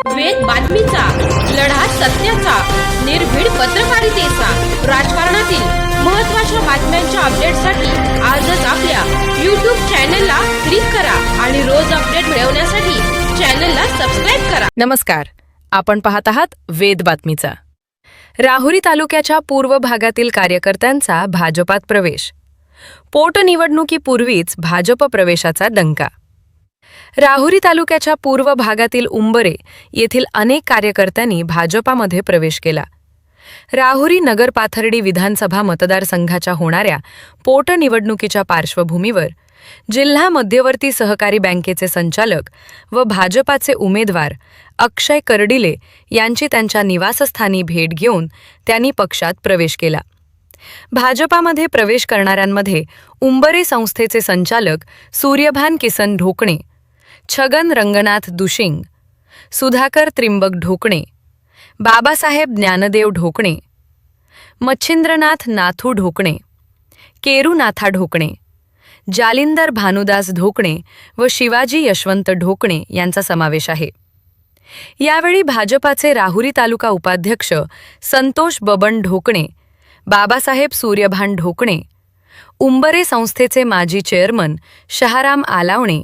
वेद बातमीचा, लढा सत्याचा, निर्भीड पत्रकारितेचा, राजकारणातील महत्त्वाच्या बातम्यांच्या अपडेटसाठी आजच आपल्या YouTube चॅनलला क्लिक करा आणि रोज अपडेट मिळवण्यासाठी चॅनलला सबस्क्राइब करा. नमस्कार, आपण पाहत आहात वेद बातमीचा. राहुरी तालुक्याच्या पूर्व भागातील कार्यकर्त्यांचा भाजपात प्रवेश. पोटनिवडणुकीपूर्वीच भाजप प्रवेशाचा डंका. राहुरी तालुक्याच्या पूर्व भागातील उंबरे येथील अनेक कार्यकर्त्यांनी भाजपामध्ये प्रवेश केला. राहुरी नगर पाथर्डी विधानसभा मतदारसंघाच्या होणाऱ्या पोटनिवडणुकीच्या पार्श्वभूमीवर जिल्हा मध्यवर्ती सहकारी बँकेचे संचालक व भाजपाचे उमेदवार अक्षय कर्डिले यांची त्यांच्या निवासस्थानी भेट घेऊन त्यांनी पक्षात प्रवेश केला. भाजपामध्ये प्रवेश करणाऱ्यांमध्ये उंबरे संस्थेचे संचालक सूर्यभान किसन ढोकणे, छगन रंगनाथ दुशिंग, सुधाकर त्रिंबक ढोकणे, बाबासाहेब ज्ञानदेव ढोकणे, मच्छिंद्रनाथ नाथू ढोकणे, केरुनाथा ढोकणे, जालिंदर भानुदास ढोकणे व शिवाजी यशवंत ढोकणे यांचा समावेश आहे. यावेळी भाजपाचे राहुरी तालुका उपाध्यक्ष संतोष बबन ढोकणे, बाबासाहेब सूर्यभान ढोकणे, उंबरे संस्थेचे माजी चेअरमन शहाराम आलावणे,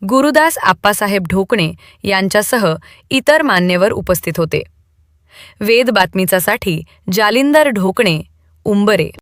गुरुदास आप्पासाहेब ढोकणे यांच्यासह इतर मान्यवर उपस्थित होते. वेद बातमीचासाठी जालिंदर ढोकणे, उंबरे.